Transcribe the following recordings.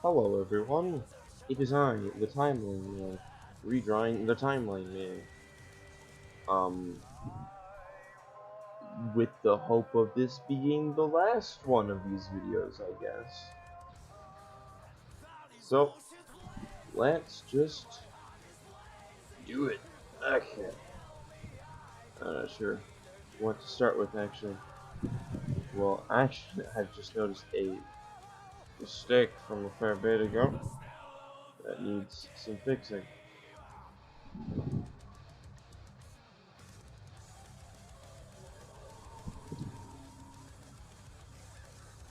Hello everyone, it is I, the Timeline Man, redrawing the Timeline Man. Um, with the hope of this being the last one of these videos, I guess. So, let's just do it. Okay. I'm not sure what to start with actually. Well, actually, I've just noticed a mistake from a fair bit ago that needs some fixing.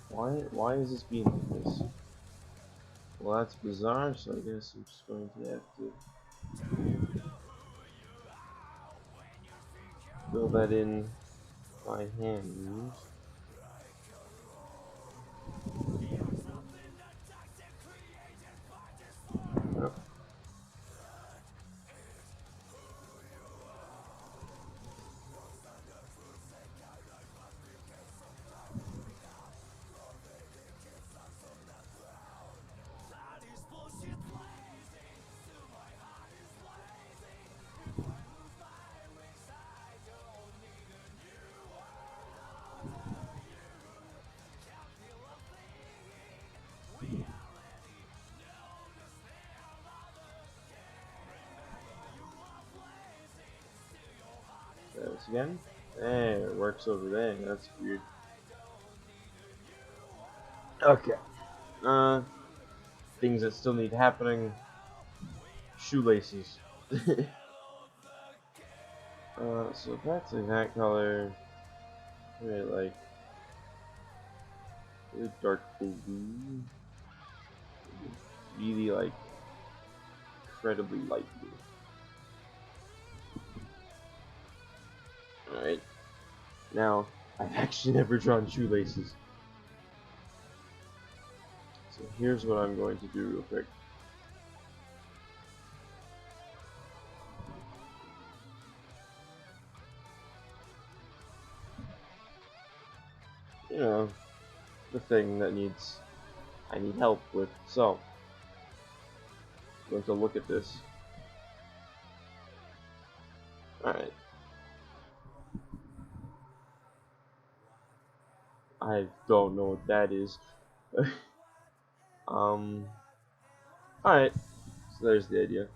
Why is this being like this? Well, that's bizarre, so I guess I'm just going to have to fill that in by hand. Yep. Try this again. There, it works over there. That's weird. Okay. Uh, things that still need happening. Shoelaces. So that's like that color. Really like really dark blue. Really like incredibly light blue. Alright. Now, I've actually never drawn shoelaces. So here's what I'm going to do real quick. You know, the thing that I need help with. So, I'm going to look at this. Alright. I don't know what that is. Alright. So there's the idea.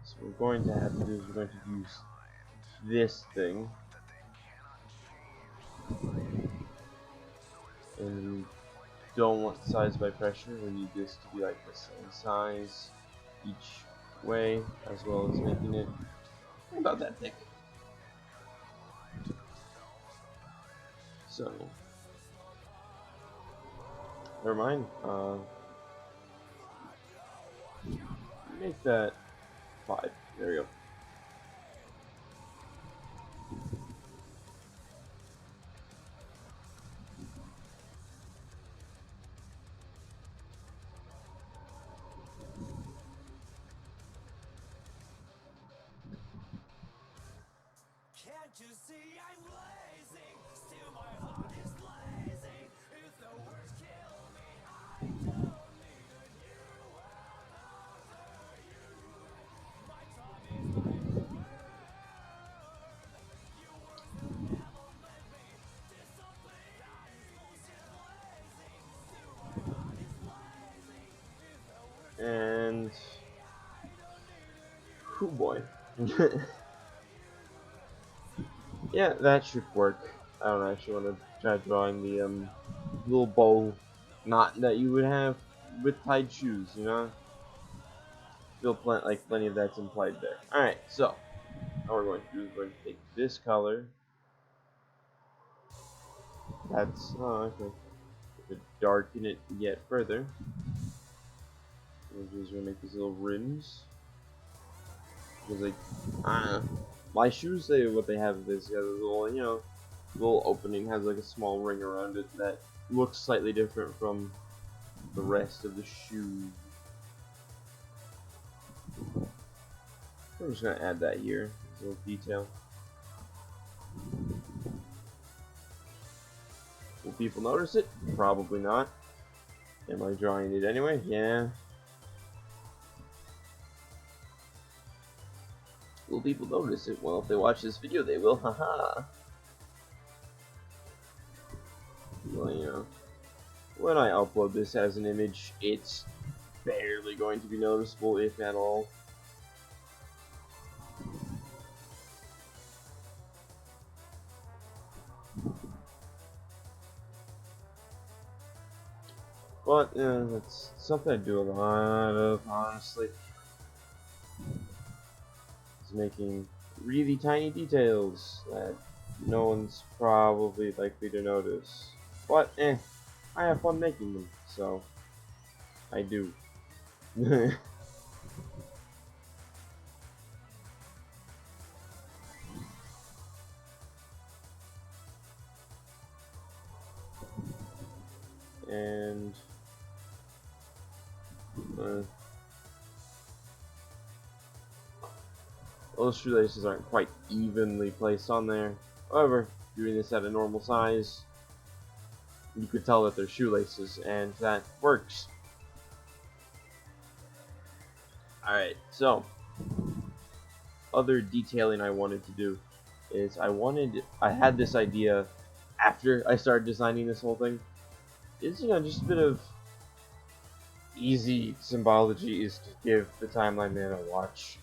So what we're going to have to do is we're going to use this thing. And we don't want size by pressure. We need this to be like the same size each way, as well as making it about that thick. So, never mind. Make that 5. There we go. Can't you see I'm blazing? Still my heart is blazing. If the words kill me, I don't need a new another you. My time is my word. You words will never let me disappear. That is bullshit blazing. Still my heart is blazing. If the words And oh boy. Yeah, that should work. I don't actually want to try drawing the little bow knot that you would have with tied shoes, you know? Feel plenty of that's implied there. Alright, so what we're going to do is we're going to take this color. That's okay. To darken it yet further. We're just gonna make these little rims. Because like my shoes say what they have is got a little, you know, little opening, has like a small ring around it that looks slightly different from the rest of the shoe. I'm just gonna add that here, this little detail. Will people notice it? Probably not. Am I drawing it anyway? Yeah. Will people notice it? Well, if they watch this video, they will. Haha. Well, you know, when I upload this as an image, it's barely going to be noticeable, if at all. But that's something I do a lot of, honestly. Is making really tiny details that no one's probably likely to notice. But I have fun making them, so I do. And uh, those shoelaces aren't quite evenly placed on there. However, doing this at a normal size, you could tell that they're shoelaces, and that works. Alright, so other detailing I wanted to do is I had this idea after I started designing this whole thing. Is, you know, just a bit of easy symbology is to give the Timeline Man a watch.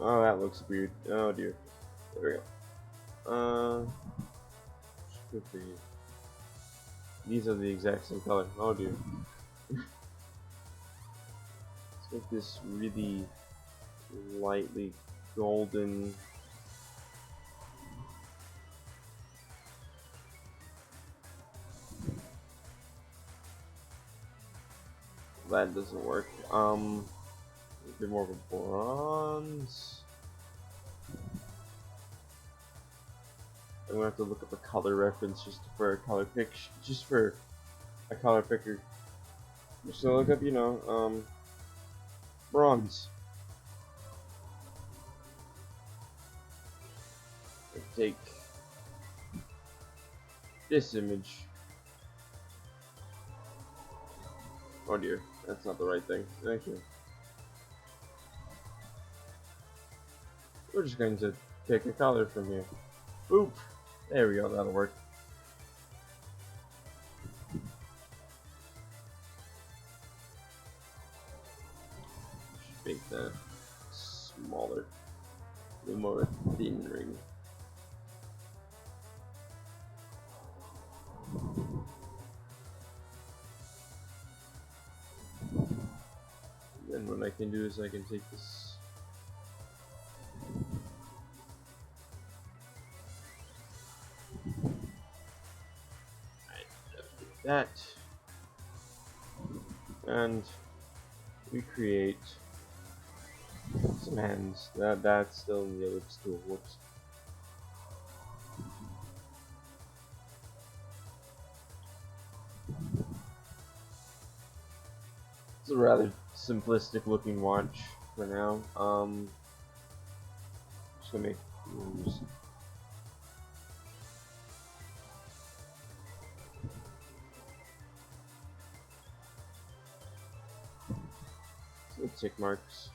Oh, that looks weird. Oh dear. There we go. Should be. These are the exact same color. Oh dear. Let's make this really lightly golden. That doesn't work. A bit more of a bronze. I'm gonna have to look up a color reference just for a color pick, just for a color picker. Just gonna look up, you know, bronze. Take this image. Oh dear, that's not the right thing. Okay. We're just going to pick a color from here. Oop! There we go, that'll work. Should make that smaller. A little more thin ring. Then what I can do is I can take this. That, and we create some hands. That's still in the ellipse tool. Whoops. It's a rather simplistic looking watch for now. Just gonna make moves. So tick marks.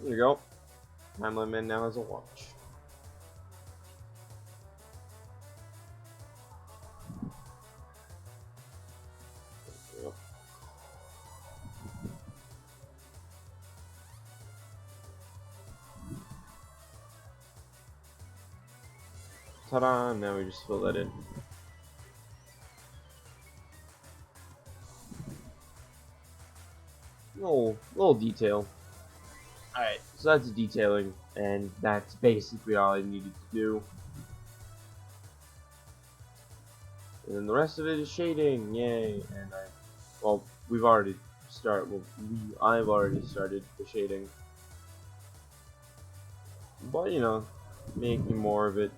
There you go. Timeline Man now has a watch. Yep. Ta-da! Now we just fill that in. Little detail. Alright, so that's detailing, and that's basically all I needed to do. And then the rest of it is shading, yay! And well, I've already started the shading. but you know, making more of it.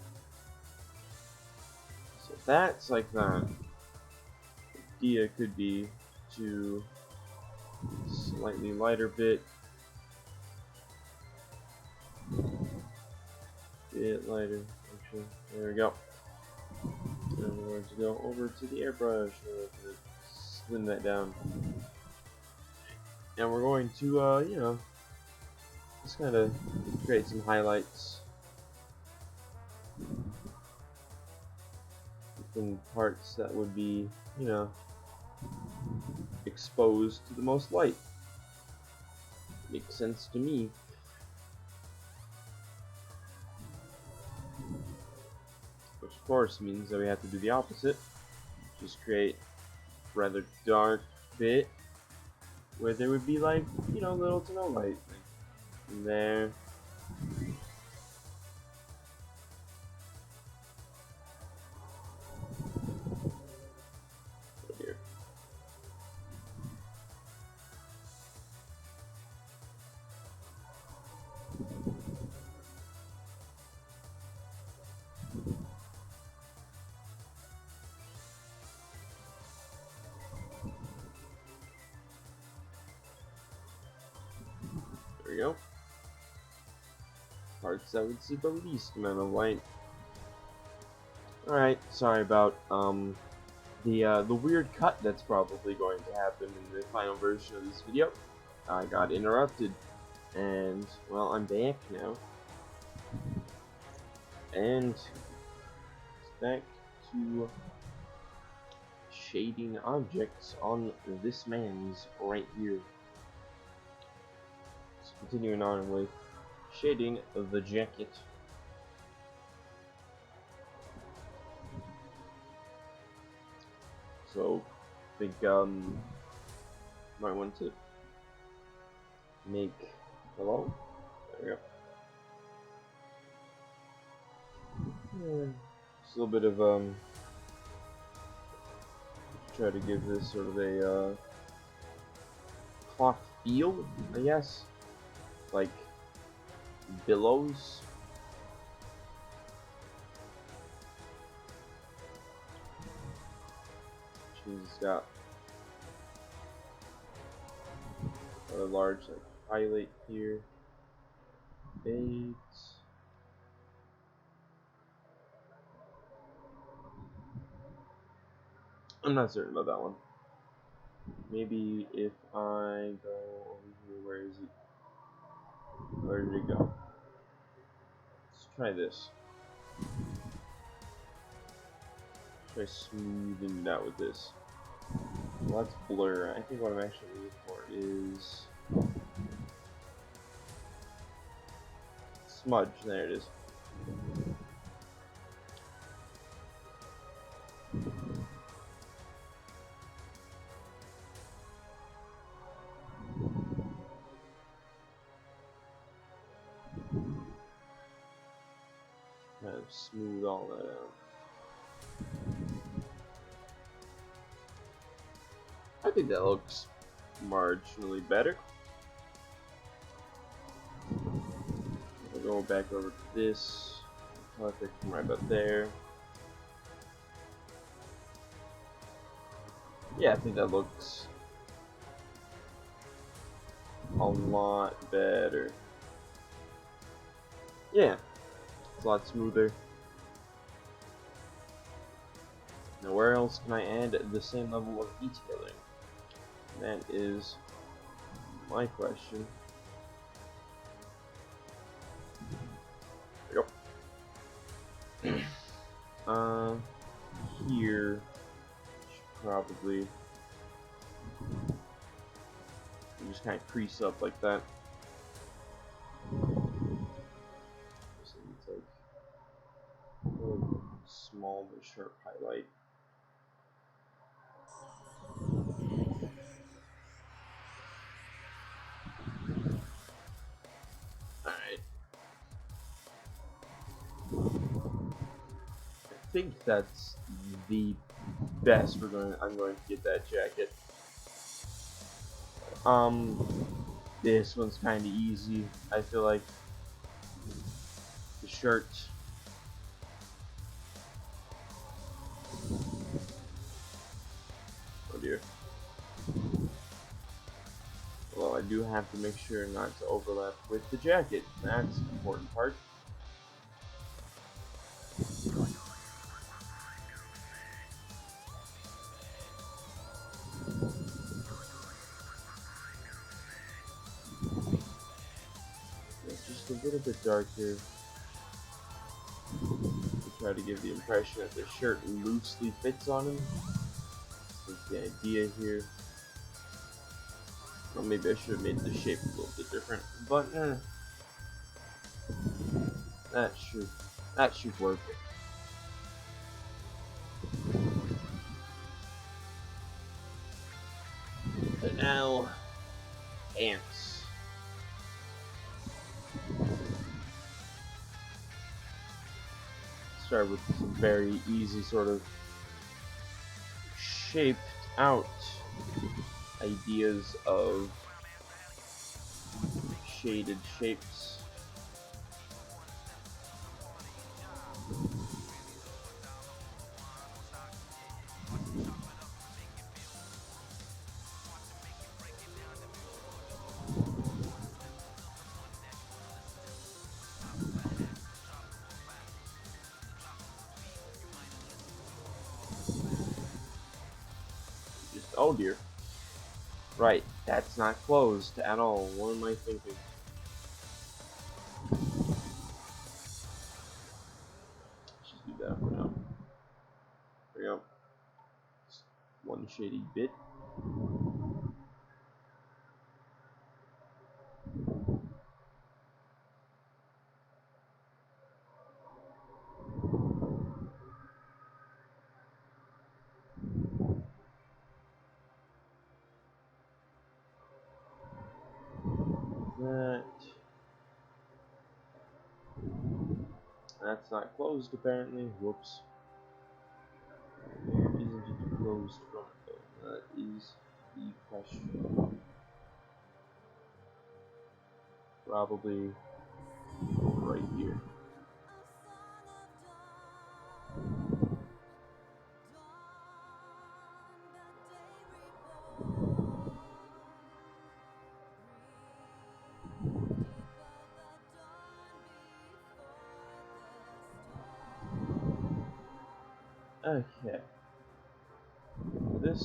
So that's like that. Idea could be to slightly lighter bit lighter. Actually, there we go. And we're going to go over to the airbrush. We're going to slim that down, and we're going to, you know, just kind of create some highlights in parts that would be, you know, exposed to the most light. Makes sense to me. Which of course means that we have to do the opposite. Just create rather dark bit where there would be like, you know, little to no light. Like there. Here. There we go. Parts that would see the least amount of light. Alright, sorry about the weird cut that's probably going to happen in the final version of this video. I got interrupted, and well, I'm back now. And back to shading objects on this man's right here. So continuing on with shading the jacket. So I think might want to make hello. There we go. Just a little bit of try to give this sort of a cloth feel, I guess, like billows. She's got a large like highlight here. Eight. I'm not certain about that one. Maybe if I go over here, where is it? Where did it go? Let's try this. Try smoothing it out with this. Well, that's blur. I think what I'm actually looking for is smudge. There it is. Kind of smooth all that out. I think that looks marginally better. I'll go back over to this. Perfect, right about there. Yeah, I think that looks a lot better. Yeah, it's a lot smoother. Now, where else can I add the same level of detailing? That is my question. There we go. Here should probably just kind of crease up like that. Just needs like a little small but sharp highlight. Alright. I think that's the best I'm going to get that jacket. This one's kind of easy, I feel like. the shirt. Oh dear. Well, I do have to make sure not to overlap with the jacket. That's an important part. It's just a little bit darker to try to give the impression that the shirt loosely fits on him. That's the idea here. Well, maybe I should have made the shape a little bit different, but that should work. But now, pants. Start with some very easy sort of shaped out ideas of shaded shapes. Just, oh dear. Right, that's not closed at all. What am I thinking? Just do that for now. There we go. Just one shady bit. That. That's not closed apparently. Whoops. Where isn't it closed from though? That is the question. Probably right here. Okay. This.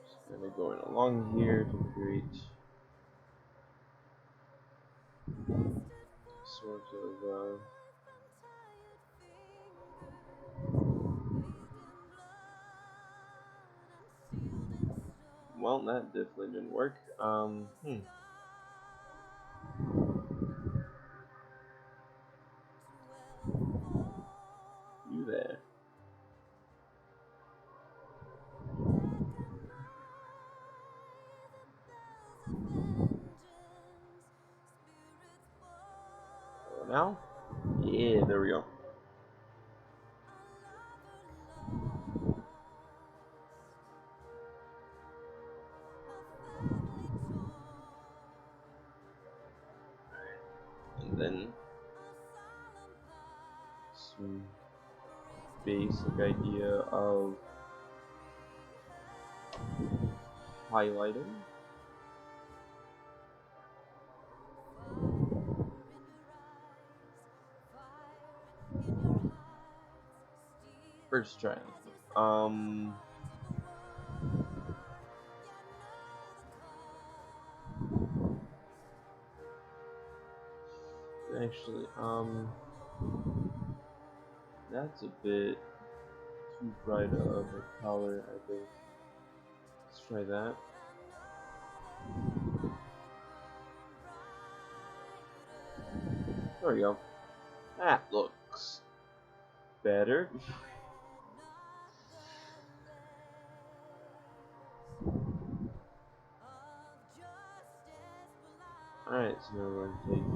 Just kind of going along here to create sort of well, that definitely didn't work. You there. Oh, now? Yeah, there we go. And then some basic idea of highlighting. First try. Actually, that's a bit too bright of a color, I think. Let's try that. There we go. That looks better. Alright, so now we're going to take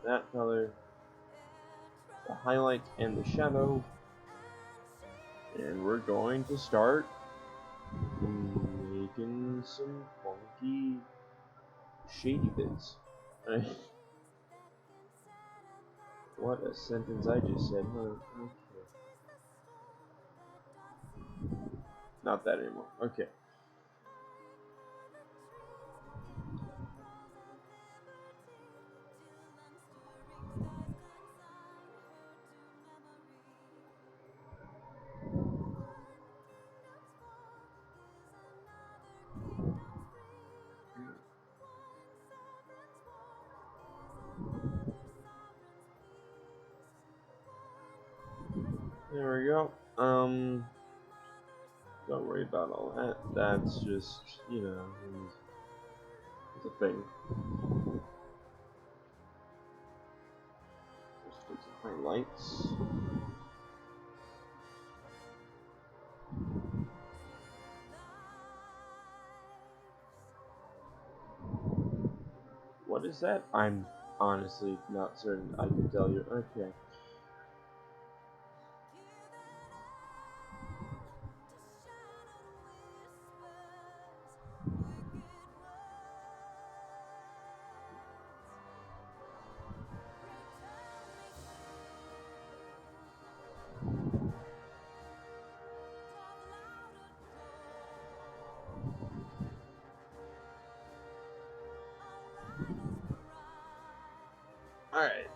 that color, the highlight and the shadow, And we're going to start making some funky shady bits. What a sentence I just said, huh? Okay. Not that anymore. Okay. There we go. Don't worry about all that. That's just, you know, it's a thing. Just take some highlights. What is that? I'm honestly not certain I can tell you. Okay. Alright.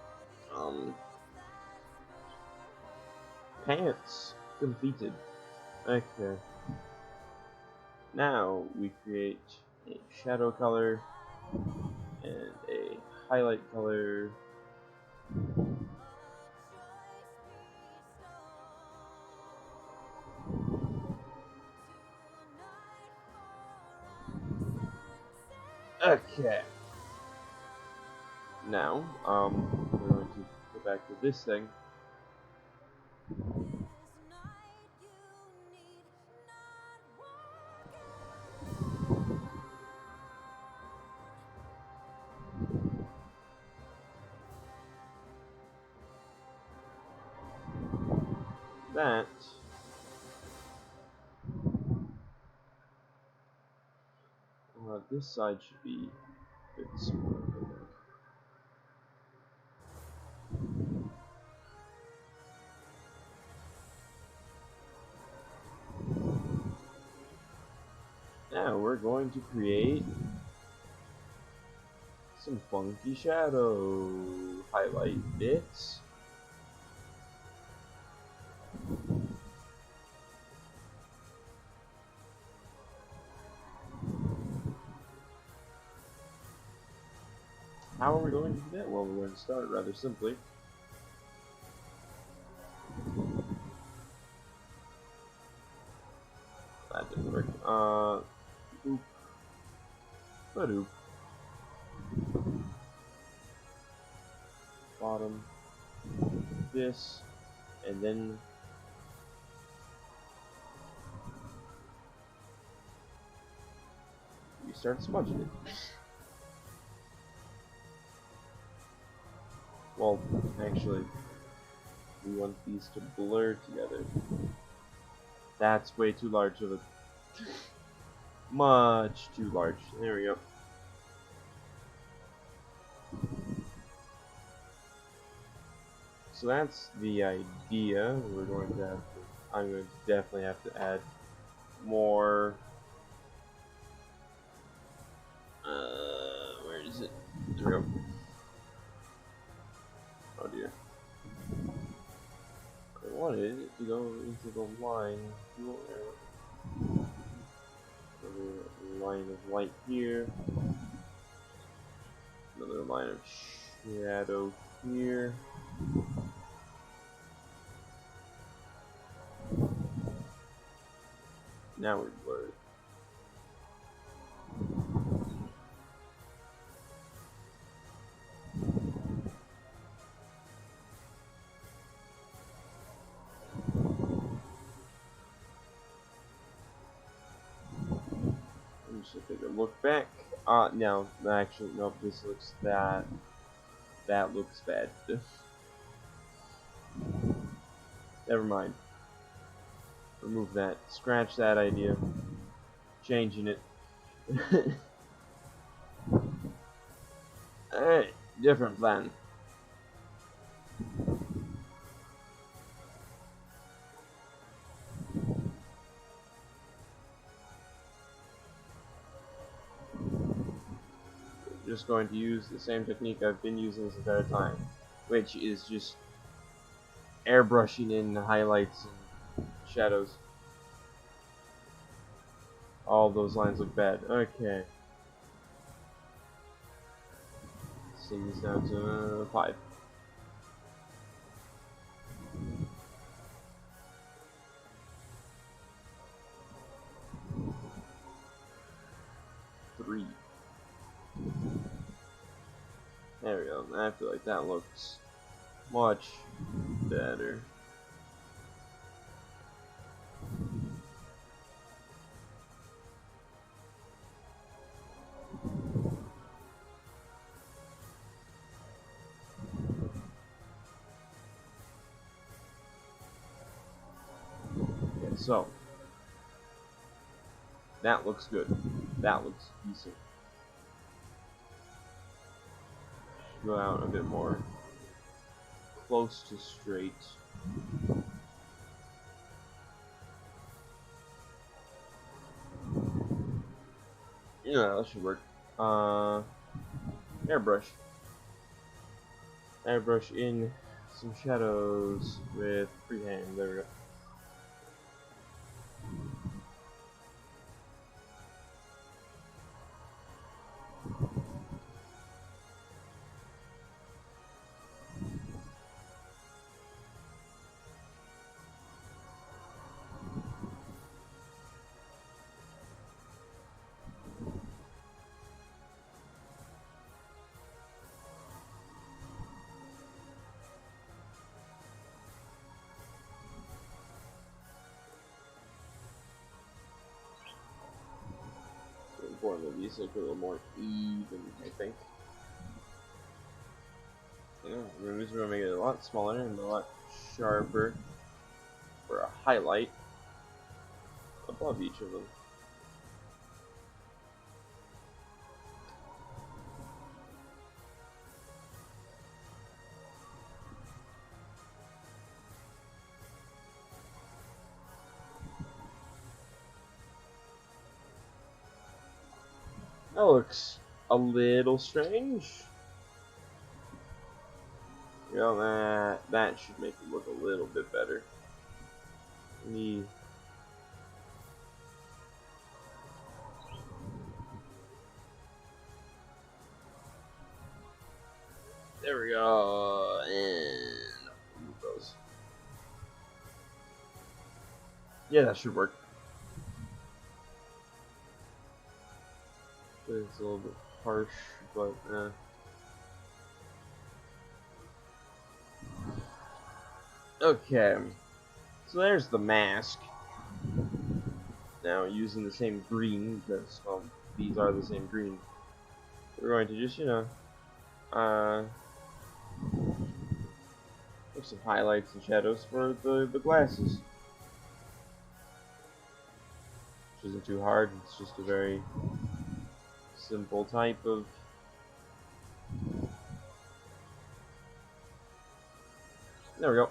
Pants completed. Okay. Now we create a shadow color and a highlight color. Okay. Now, we're going to go back to this thing. That this side should be a bit smaller. Now we're going to create some funky shadow highlight bits. How are we going to do that? Well, we're going to start rather simply. That didn't work. Oop. But oop. Bottom. This. And then we start smudging it. Well, actually, we want these to blur together. That's way too large of a... Much too large. There we go. So that's the idea. We're going to have to... I'm going to definitely have to add more... where is it? There we go. Oh dear. I wanted it to go into the line. Another line of light here. Another line of shadow here. Now we're blurred. I'm just gonna take a look back. No, actually, nope. This looks that looks bad. Never mind. remove that. Scratch that idea. Changing it. Alright, different plan. Just going to use the same technique I've been using this entire time, which is just airbrushing in highlights and shadows. All those lines look bad. Okay. Sing this down to 5. 3. There we go. I feel like that looks much better. Okay, so that looks good. That looks decent. Go out a bit more. Close to straight. Yeah, that should work. Airbrush. Airbrush in some shadows with freehand. There we go. So important that these look a little more even, I think. Yeah, we're going to make it a lot smaller and a lot sharper for a highlight above each of them. That looks a little strange. You know, that should make it look a little bit better. There we go, and remove those. Yeah, that should work. It's a little bit harsh, but okay. So there's the mask. Now using the same green, because well, these are the same green. We're going to just, put some highlights and shadows for the glasses. Which isn't too hard, it's just a very simple type of there we go.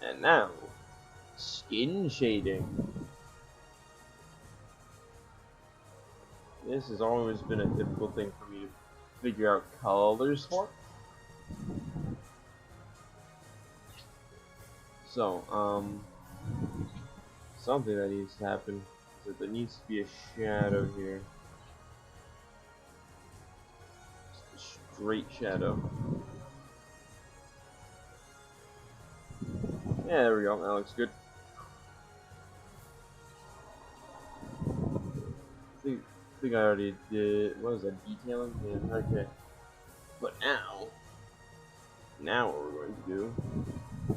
And now skin shading. This has always been a difficult thing for me to figure out colors for. So, something that needs to happen is that there needs to be a shadow here. Just a straight shadow. Yeah, there we go. That looks good. I think I already did. What was that? Detailing? Yeah, okay. But now what we're going to do is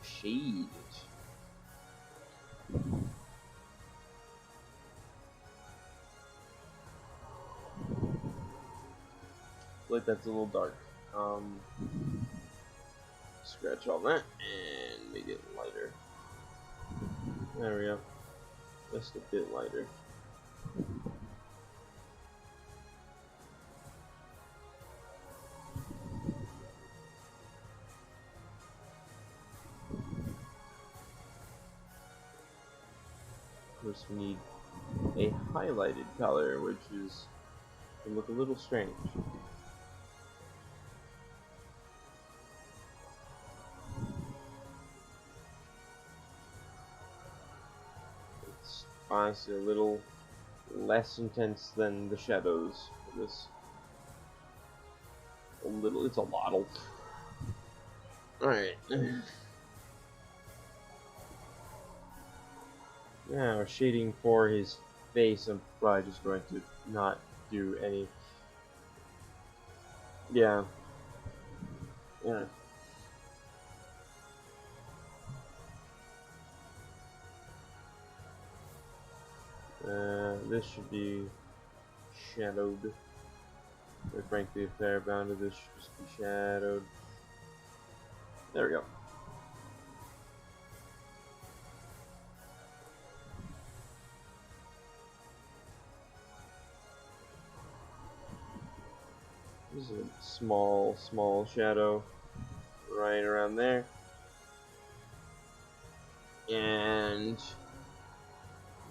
shade it. Like that's a little dark. Scratch all that and make it lighter. There we go. Just a bit lighter. Of course, we need a highlighted color, which is can look a little strange. It's honestly a little less intense than the shadows for this. A little, it's a lot. Alright. Now, shading for his face, I'm probably just going to not do any. Yeah. Yeah. This should be shadowed. Or frankly, a fair amount of this should just be shadowed. There we go. This is a small shadow right around there. And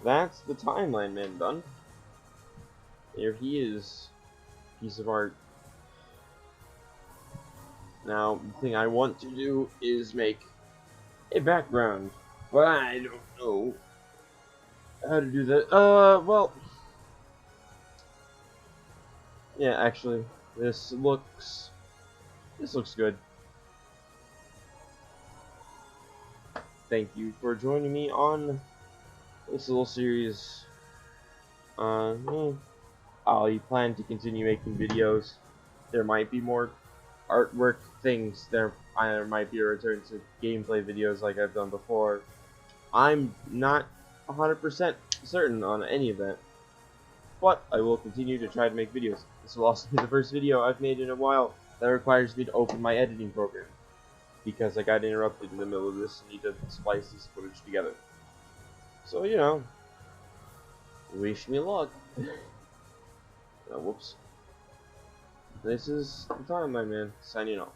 that's the timeline man done. There he is. Piece of art. Now, the thing I want to do is make a background, but I don't know how to do that. Well, yeah, actually, this looks good. Thank you for joining me on this little series. I plan to continue making videos. There might be more artwork things. There might be a return to gameplay videos like I've done before. I'm not 100% certain on any of that, but I will continue to try to make videos. This will also be the first video I've made in a while that requires me to open my editing program, because I got interrupted in the middle of this and need to splice this footage together. So, you know, wish me luck. Whoops. This is the time, my man. Signing off.